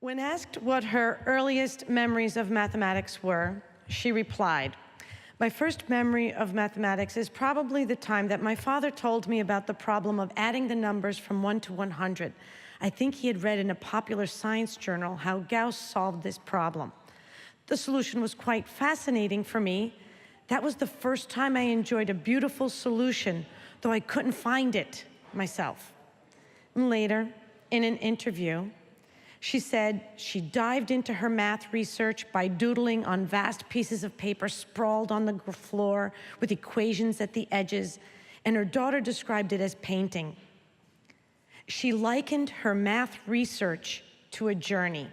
When asked what her earliest memories of mathematics were, she replied, "My first memory of mathematics is probably the time that my father told me about the problem of adding the numbers from 1 to 100. I think he had read in a popular science journal how Gauss solved this problem. The solution was quite fascinating for me. That was the first time I enjoyed a beautiful solution, though I couldn't find it myself." And later, in an interview, she said she dived into her math research by doodling on vast pieces of paper sprawled on the floor with equations at the edges, and her daughter described it as painting. She likened her math research to a journey.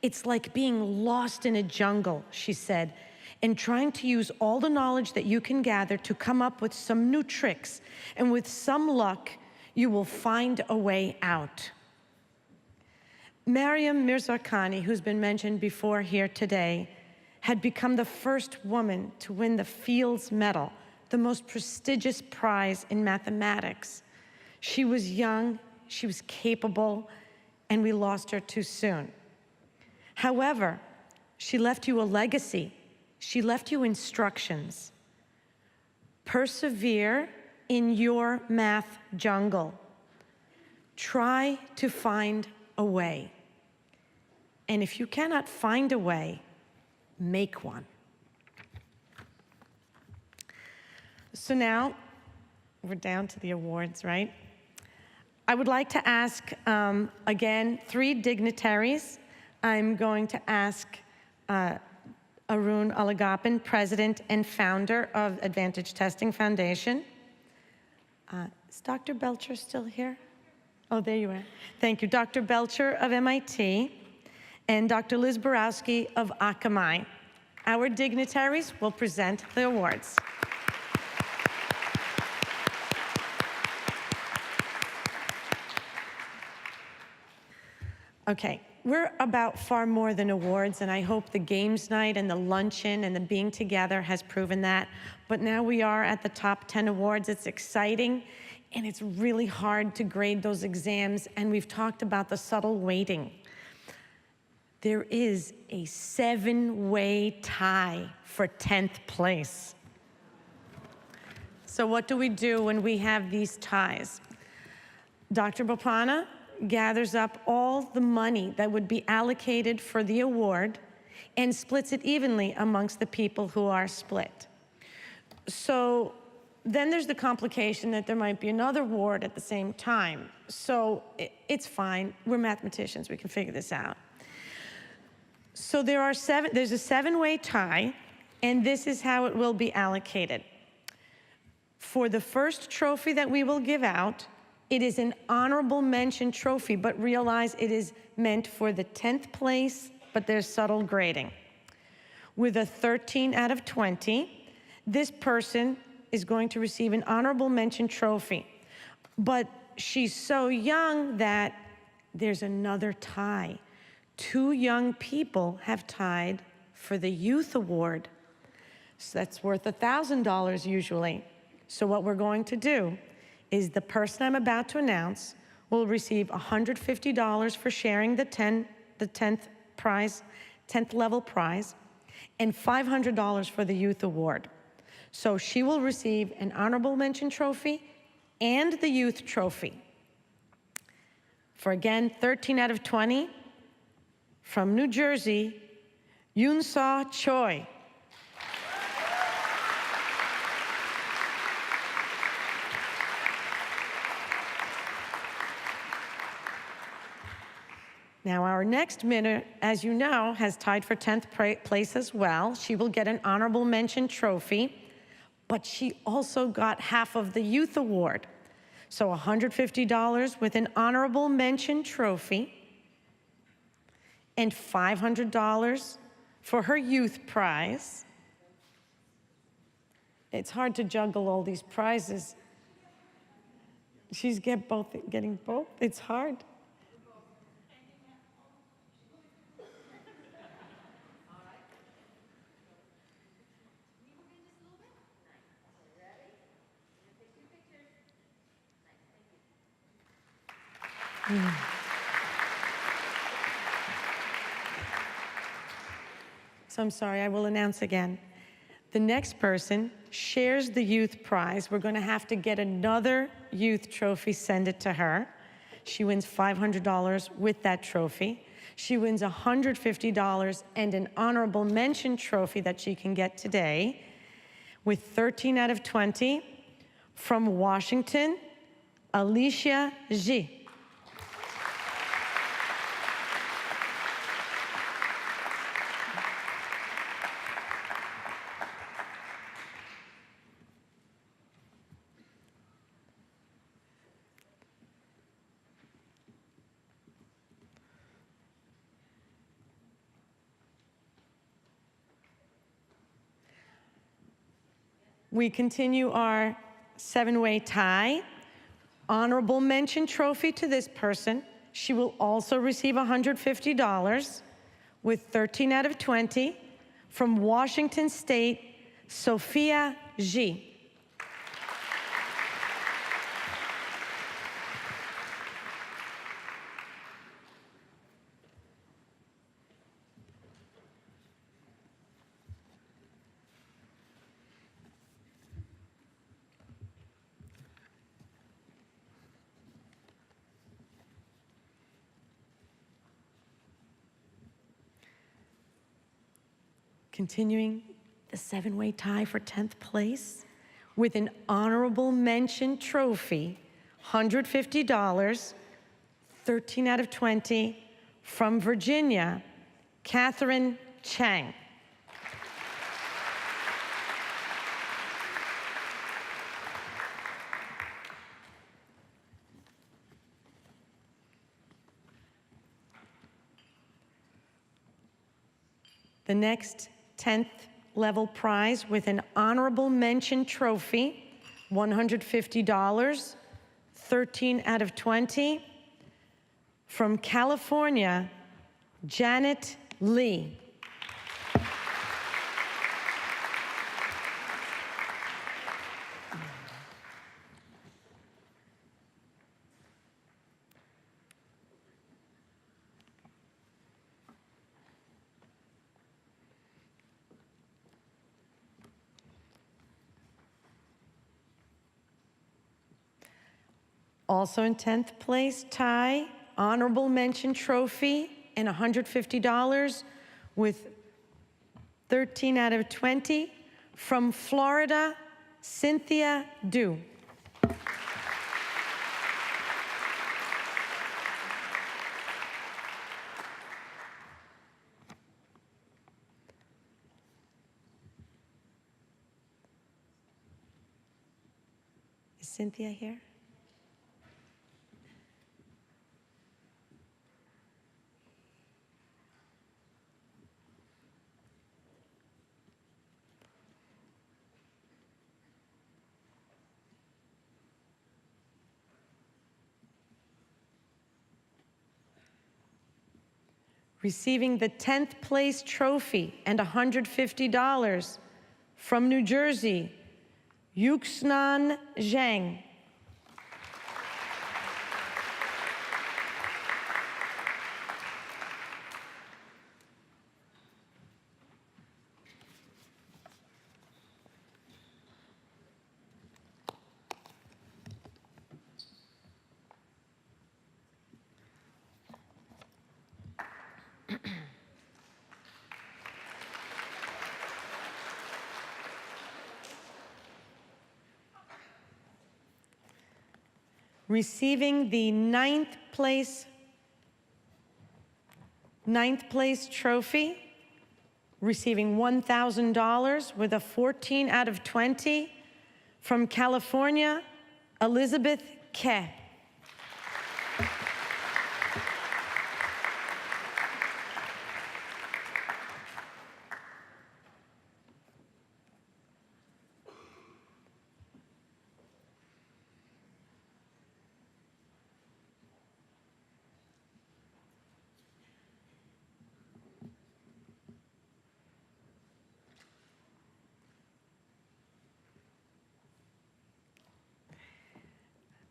"It's like being lost in a jungle," she said, "and trying to use all the knowledge that you can gather to come up with some new tricks, and with some luck, you will find a way out." Maryam Mirzakhani, who's been mentioned before here today, had become the first woman to win the Fields Medal, the most prestigious prize in mathematics. She was young, she was capable, and we lost her too soon. However, she left you a legacy. She left you instructions. Persevere in your math jungle. Try to find a way. And if you cannot find a way, make one. So now, we're down to the awards, right? I would like to ask, again, 3 dignitaries. I'm going to ask Arun Alagappan, President and Founder of Advantage Testing Foundation. Is Dr. Belcher still here? Oh, there you are. Thank you. Dr. Belcher of MIT and Dr. Liz Borowski of Akamai. Our dignitaries will present the awards. Okay, we're about far more than awards, and I hope the games night and the luncheon and the being together has proven that. But now we are at the top 10 awards. It's exciting, and it's really hard to grade those exams, and we've talked about the subtle weighting. There is a 7-way tie for 10th place. So what do we do when we have these ties? Dr. Bopanna gathers up all the money that would be allocated for the award and splits it evenly amongst the people who are split. So then there's the complication that there might be another award at the same time. So it's fine. We're mathematicians. We can figure this out. So there's a 7-way tie, and this is how it will be allocated. For the first trophy that we will give out, it is an honorable mention trophy, but realize it is meant for the 10th place, but there's subtle grading. With a 13 out of 20, this person is going to receive an honorable mention trophy. But she's so young that there's another tie. 2 young people have tied for the Youth Award. So that's worth $1,000 usually. So what we're going to do is the person I'm about to announce will receive $150 for sharing the 10th level prize, and $500 for the Youth Award. So she will receive an honorable mention trophy and the Youth Trophy. For again, 13 out of 20, from New Jersey, Yoon-Saw Choi. Now, our next winner, as you know, has tied for 10th place as well. She will get an honorable mention trophy, but she also got half of the Youth Award. So $150 with an honorable mention trophy and $500 for her Youth Prize. It's hard to juggle all these prizes. She's getting both. It's hard. So I'm sorry, I will announce again. The next person shares the youth prize. We're going to have to get another youth trophy, send it to her. She wins $500 with that trophy. She wins $150 and an honorable mention trophy that she can get today with 13 out of 20 from Washington, Alicia G. We continue our 7-way tie. Honorable mention trophy to this person. She will also receive $150 with 13 out of 20 from Washington State, Sophia G. Continuing the 7-way tie for 10th place with an honorable mention trophy, $150, 13 out of 20 from Virginia, Catherine Chang. The next 10th level prize with an honorable mention trophy, $150, 13 out of 20, from California, Janet Lee. Also in 10th place, tie, honorable mention trophy, and $150 with 13 out of 20 from Florida, Cynthia Du. Is Cynthia here? Receiving the 10th place trophy and $150 from New Jersey, Yuxnan Zhang. Receiving the ninth place trophy, receiving $1,000 with a 14 out of 20 from California, Elizabeth Ke.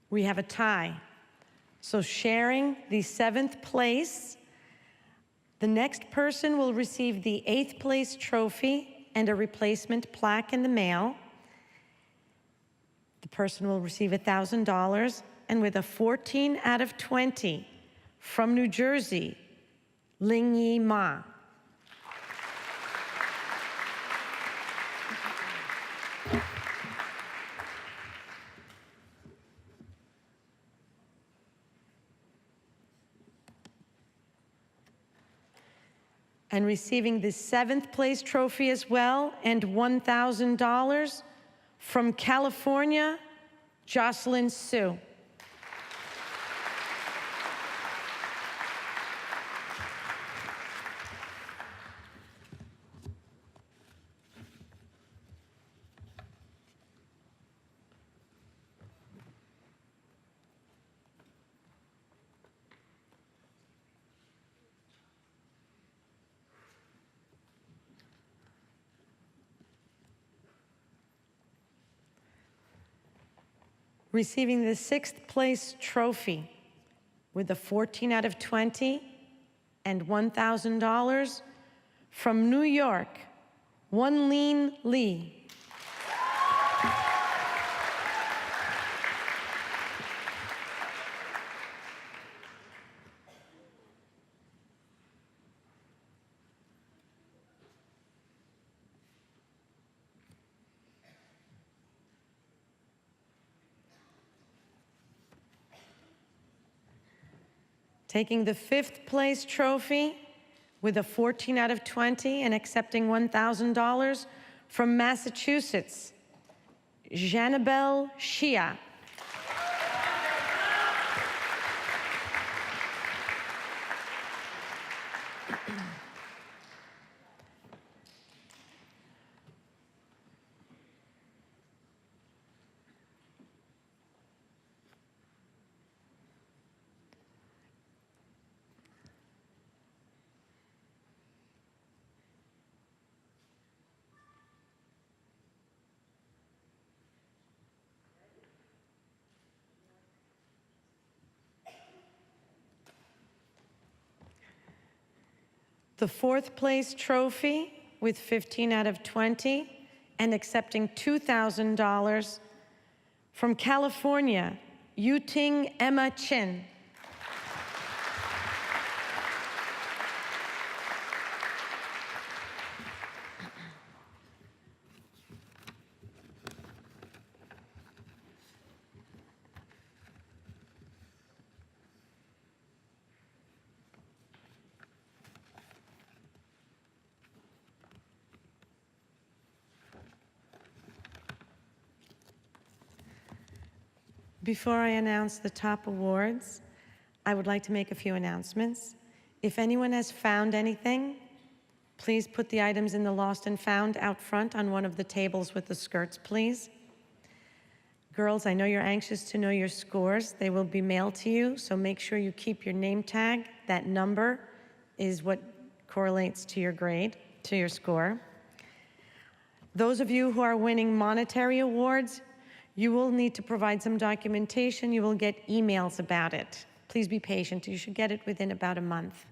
We have a tie. So sharing the 7th place, The next person will receive the 8th place trophy and a replacement plaque in the mail. The person will receive $1,000, and with a 14 out of 20 from New Jersey, Ling Yi Ma. And receiving the 7th place trophy as well, and $1,000 from California, Jocelyn Sue. Receiving the 6th place trophy with a 14 out of 20 and $1,000 from New York, Wonlin Lee. Taking the 5th place trophy with a 14 out of 20 and accepting $1,000 from Massachusetts, Janabel Shia. The 4th place trophy with 15 out of 20 and accepting $2,000 from California, Yuting Emma Chin. Before I announce the top awards, I would like to make a few announcements. If anyone has found anything, please put the items in the lost and found out front on one of the tables with the skirts, please. Girls, I know you're anxious to know your scores. They will be mailed to you, so make sure you keep your name tag. That number is what correlates to your grade, to your score. Those of you who are winning monetary awards, you will need to provide some documentation. You will get emails about it. Please be patient. You should get it within about a month.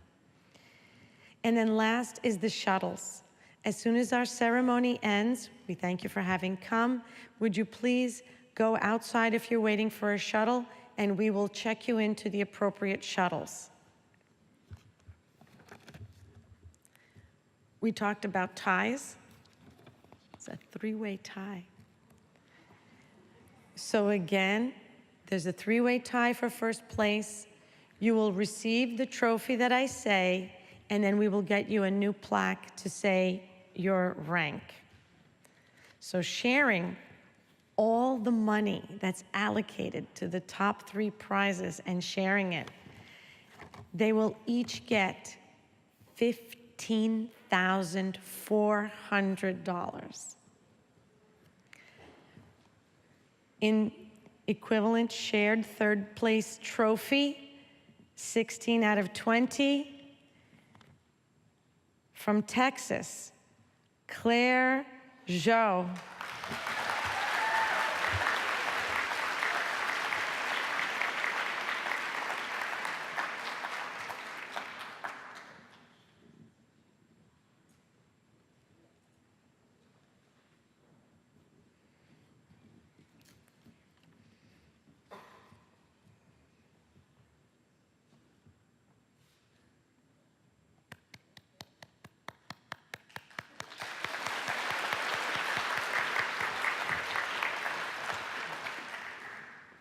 And then last is the shuttles. As soon as our ceremony ends, we thank you for having come. Would you please go outside if you're waiting for a shuttle, and we will check you into the appropriate shuttles. We talked about ties. It's a 3-way tie. So again, there's a 3-way tie for first place. You will receive the trophy that I say, and then we will get you a new plaque to say your rank. So sharing all the money that's allocated to the top 3 prizes and sharing it, they will each get $15,400. In equivalent shared 3rd place trophy, 16 out of 20, from Texas, Claire Zhou.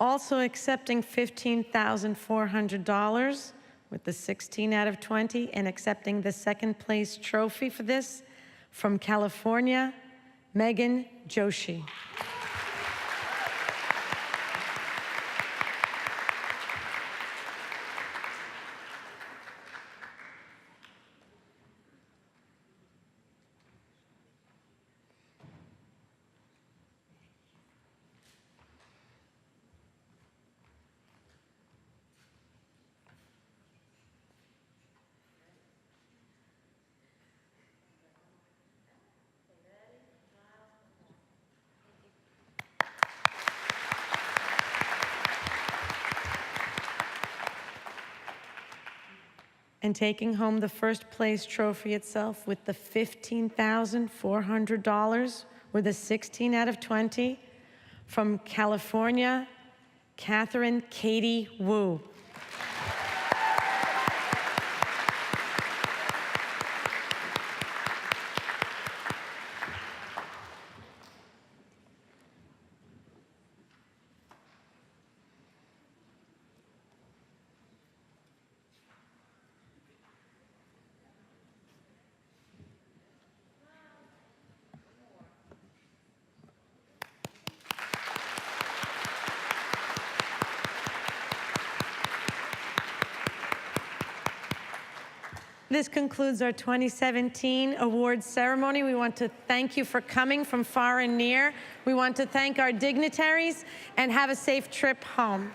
Also accepting $15,400 with the 16 out of 20, and accepting the second place trophy for this from California, Megan Joshi. And taking home the first place trophy itself with the $15,400 with a 16 out of 20 from California, Catherine Katie Wu. This concludes our 2017 awards ceremony. We want to thank you for coming from far and near. We want to thank our dignitaries, and have a safe trip home.